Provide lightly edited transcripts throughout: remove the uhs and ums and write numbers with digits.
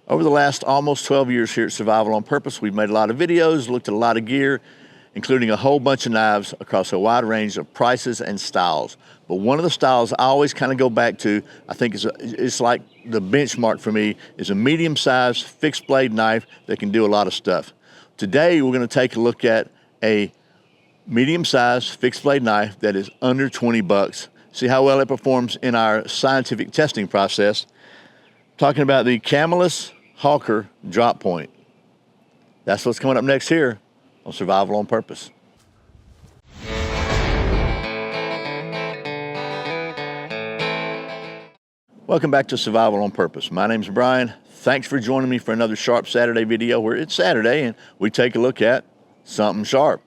Over the last almost 12 years here at Survival on Purpose, we've made a lot of videos, looked at a lot of gear, including a whole bunch of knives across a wide range of prices and styles. But one of the styles I always kind of go back to, I think it's like the benchmark for me, is a medium-sized fixed blade knife that can do a lot of stuff. Today, we're going to take a look at a medium-sized fixed blade knife that is under 20 bucks. See how well it performs in our scientific testing process. Talking about the Camilus Hawker drop point. That's what's coming up next here on Survival on Purpose. Welcome back to Survival on Purpose. My name's Brian. Thanks for joining me for another Sharp Saturday video where it's Saturday and we take a look at something sharp.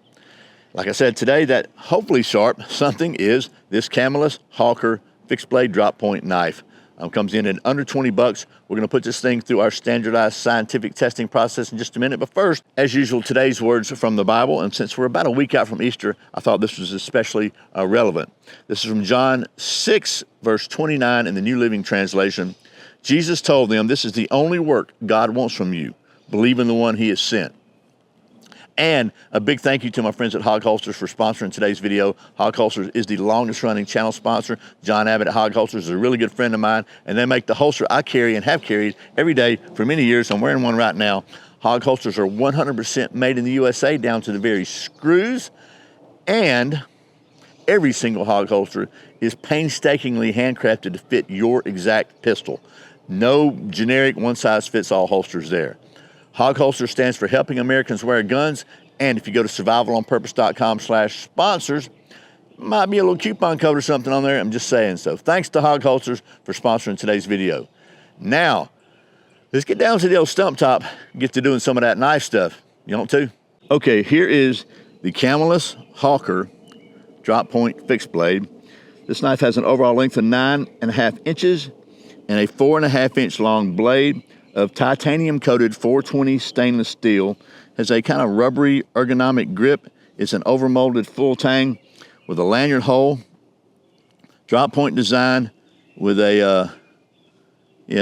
Like I said, today that hopefully sharp something is this Camilus Hawker fixed blade drop point knife. Comes in at under 20 bucks. We're going to put this thing through our standardized scientific testing process in just a minute. But first, as usual, today's words from the Bible. And since we're about a week out from Easter, I thought this was especially relevant. This is from John 6, verse 29 in the New Living Translation. Jesus told them, "This is the only work God wants from you. Believe in the one he has sent." And a big thank you to my friends at Hog Holsters for sponsoring today's video. Hog Holsters is the longest running channel sponsor. John Abbott at Hog Holsters is a really good friend of mine, and they make the holster I carry and have carried every day for many years. I'm wearing one right now. Hog Holsters are 100% made in the USA down to the very screws, and every single Hog Holster is painstakingly handcrafted to fit your exact pistol. No generic one-size-fits-all holsters there. Hog Holster stands for Helping Americans Wear Guns, and if you go to survivalonpurpose.com/sponsors, might be a little coupon code or something on there. I'm just saying so. Thanks to Hog Holsters for sponsoring today's video. Now, let's get down to the old stump top and get to doing some of that knife stuff. You want to? Okay, here is the Camilus Hawker drop point fixed blade. This knife has an overall length of 9.5 inches and a 4.5 inch long blade of titanium coated 420 stainless steel. Has a kind of rubbery ergonomic grip. It's an overmolded full tang with a lanyard hole, drop point design with a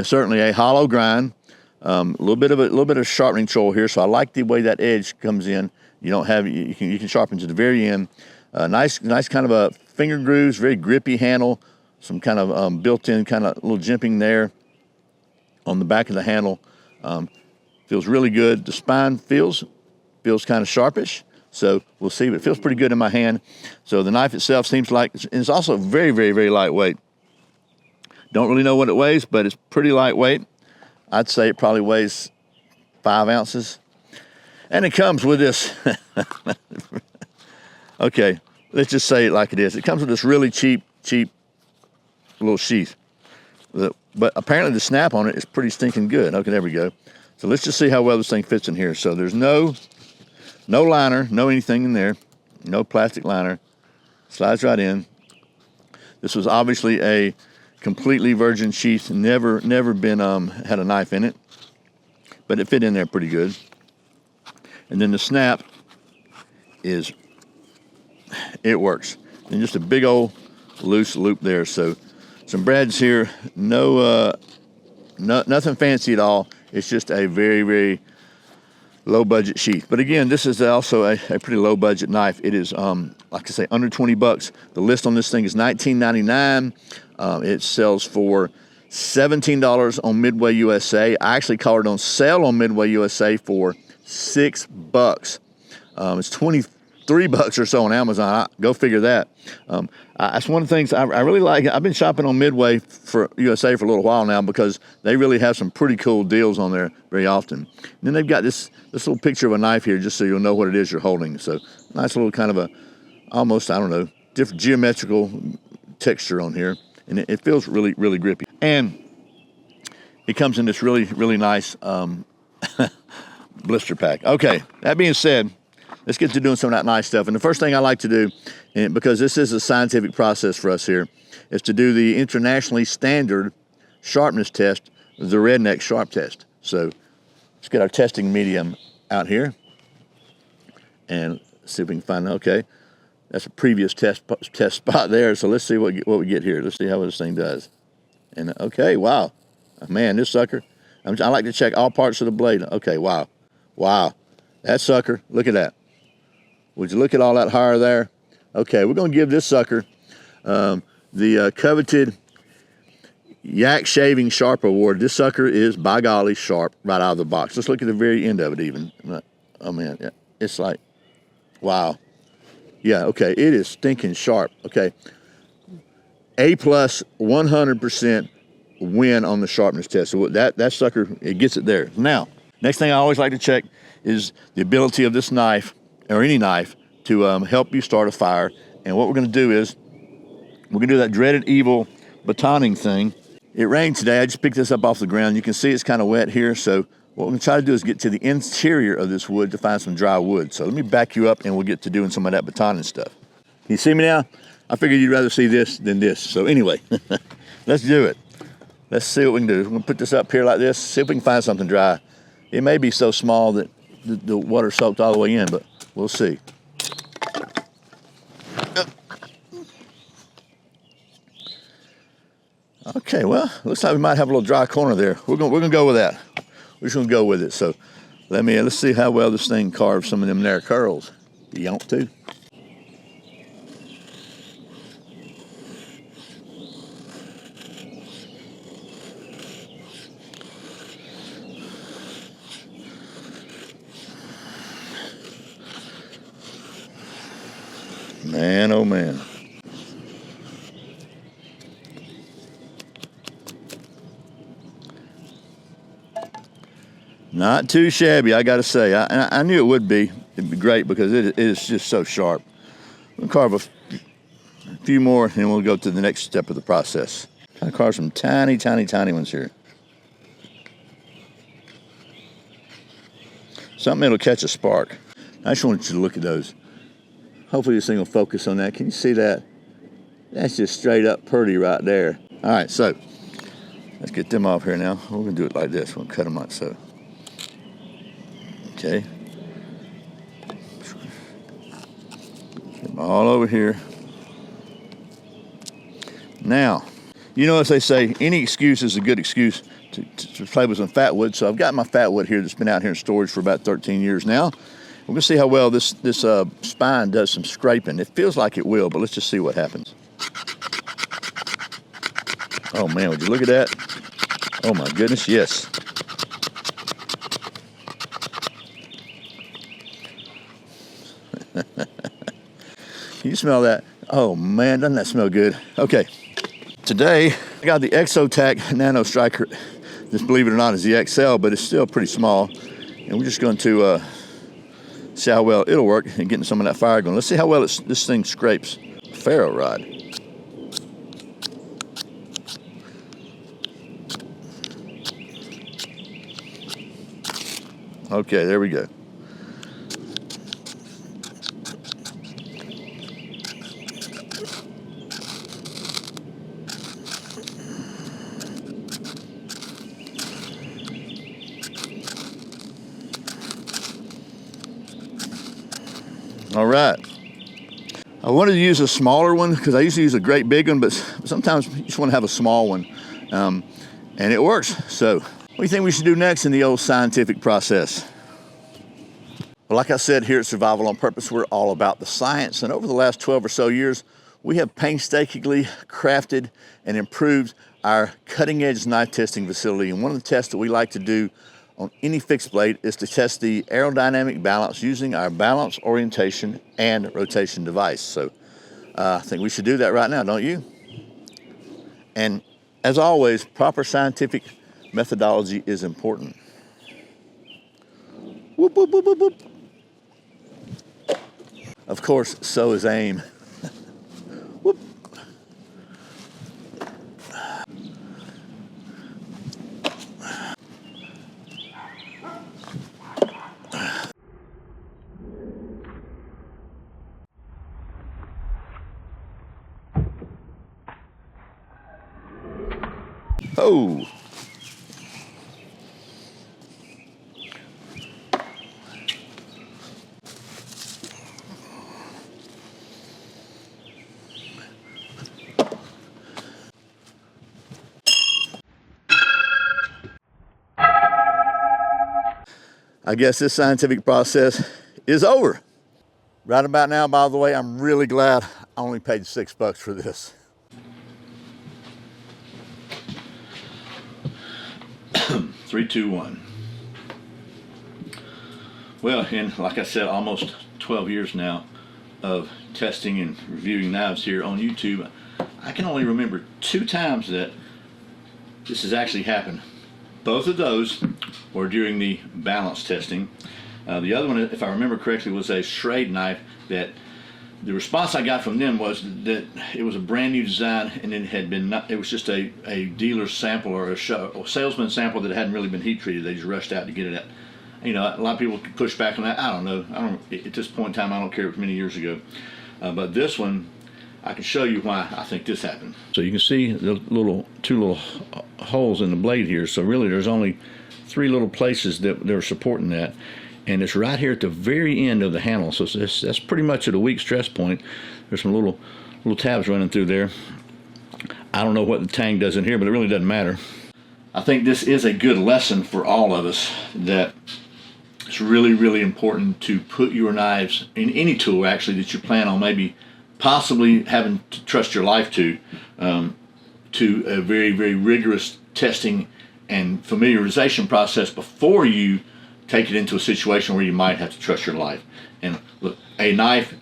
certainly a hollow grind. A little bit of sharpening choil here, so I like the way that edge comes in. You don't have you can sharpen to the very end. Nice kind of a finger grooves, very grippy handle. Some kind of built-in kind of little jimping there on the back of the handle. Feels really good. The spine feels kind of sharpish, so we'll see, but it feels pretty good in my hand. So the knife itself seems like it's also very, very, very lightweight. Don't really know what it weighs, but it's pretty lightweight. I'd say it probably weighs 5 ounces. And it comes with this, okay, let's just say it like it is. It comes with this really cheap little sheath. But apparently the snap on it is pretty stinking good. Okay, there we go. So let's just see how well this thing fits in here. So there's no liner, no anything in there, no plastic liner. Slides right in. This was obviously a completely virgin sheath, never been had a knife in it, but it fit in there pretty good. And then the snap it works. And just a big old loose loop there. So some brads here, nothing fancy at all. It's just a very, very low budget sheath. But again, this is also a pretty low budget knife. It is, like I say, under 20 bucks. The list on this thing is $19.99. It sells for $17 on Midway USA. I actually caught it on sale on Midway USA for $6. It's 23 bucks or so on Amazon. Go figure that. That's one of the things I really like. I've been shopping on Midway for USA for a little while now because they really have some pretty cool deals on there very often. And then they've got this little picture of a knife here just so you'll know what it is you're holding. So nice little kind of a, almost, I don't know, different geometrical texture on here. And it feels really, really grippy. And it comes in this really, really nice blister pack. Okay, that being said, let's get to doing some of that nice stuff. And the first thing I like to do, and because this is a scientific process for us here, is to do the internationally standard sharpness test, the redneck sharp test. So let's get our testing medium out here and see if we can find, okay, that's a previous test spot there. So let's see what we get here. Let's see how this thing does. And okay, wow, man, this sucker, I like to check all parts of the blade. Okay, wow. Wow. That sucker, look at that. Would you look at all that hair there? Okay, we're going to give this sucker the coveted Yak Shaving Sharp Award. This sucker is, by golly, sharp right out of the box. Let's look at the very end of it even. Oh, man, it's like, wow. Yeah, okay, it is stinking sharp. Okay, A+, 100% win on the sharpness test. So that sucker, it gets it there. Now, next thing I always like to check is the ability of this knife, or any knife, to help you start a fire. And what we're going to do is, we're going to do that dreaded evil batoning thing. It rained today. I just picked this up off the ground. You can see it's kind of wet here. So what we're going to try to do is get to the interior of this wood to find some dry wood. So let me back you up and we'll get to doing some of that batoning stuff. Can you see me now? I figured you'd rather see this than this. So anyway, let's do it. Let's see what we can do. We're going to put this up here like this, see if we can find something dry. It may be so small that the water soaked all the way in, but we'll see. Okay, well, looks like we might have a little dry corner there. We're gonna go with that. We're just gonna go with it. So let's see how well this thing carves some of them there curls. You want to? Man, oh man. Not too shabby, I gotta say. I knew it would be. It'd be great because it is just so sharp. We'll carve a few more and we'll go to the next step of the process. Trying to carve some tiny, tiny, tiny ones here. Something that'll catch a spark. I just wanted you to look at those. Hopefully this thing will focus on that. Can you see that? That's just straight up pretty right there. All right, so let's get them off here now. We're gonna do it like this. We'll cut them like so. Okay. Get them all over here. Now, you know as they say, any excuse is a good excuse to play with some fat wood. So I've got my fat wood here that's been out here in storage for about 13 years now. We're gonna see how well this spine does some scraping. It feels like it will, but let's just see what happens. Oh man, would you look at that? Oh my goodness, yes. Can you smell that? Oh man, doesn't that smell good? Okay, today I got the ExoTac Nano Striker. This, believe it or not, is the XL, but it's still pretty small. And we're just going to see how well it'll work in getting some of that fire going. Let's see how well this thing scrapes a ferro rod. Okay, there we go. All right. I wanted to use a smaller one because I usually use a great big one, but sometimes you just want to have a small one. And it works. So what do you think we should do next in the old scientific process? Well, like I said, here at Survival on Purpose, we're all about the science. And over the last 12 or so years, we have painstakingly crafted and improved our cutting-edge knife testing facility. And one of the tests that we like to do on any fixed blade is to test the aerodynamic balance using our balance, orientation, and rotation device. So I think we should do that right now, don't you? And as always, proper scientific methodology is important. Whoop, whoop, whoop, whoop, whoop. Of course, so is aim. Whoop. Oh. I guess this scientific process is over. Right about now, by the way, I'm really glad I only paid $6 for this. Three, two, one. Well, in, like I said, almost 12 years now of testing and reviewing knives here on YouTube, I can only remember 2 times that this has actually happened. Both of those were during the balance testing. The other one, if I remember correctly, was a Schrade knife that the response I got from them was that it was a brand new design, and it had been it was just a dealer sample or a salesman sample that hadn't really been heat treated. They just rushed out to get it out. You know, a lot of people push back on that. I don't know. At this point in time, I don't care. It was many years ago. But this one, I can show you why I think this happened. So you can see the two little holes in the blade here. So really, there's only 3 little places that they're supporting that. And it's right here at the very end of the handle. So that's pretty much at a weak stress point. There's some little tabs running through there. I don't know what the tang does in here, but it really doesn't matter. I think this is a good lesson for all of us, that it's really, really important to put your knives in any tool actually that you plan on maybe possibly having to trust your life to a very, very rigorous testing and familiarization process before you take it into a situation where you might have to trust your life. And look, a knife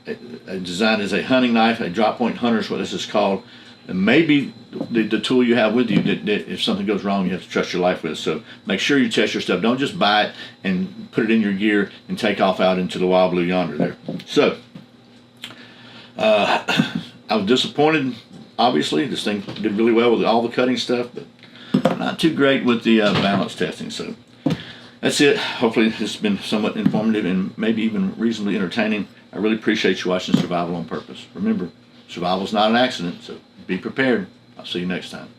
designed as a hunting knife, a drop point hunter is what this is called. And maybe the tool you have with you that if something goes wrong, you have to trust your life with. So make sure you test your stuff. Don't just buy it and put it in your gear and take off out into the wild blue yonder there. So I was disappointed. Obviously, this thing did really well with all the cutting stuff, but not too great with the balance testing. So that's it. Hopefully this has been somewhat informative and maybe even reasonably entertaining. I really appreciate you watching Survival on Purpose. Remember, survival is not an accident, so be prepared. I'll see you next time.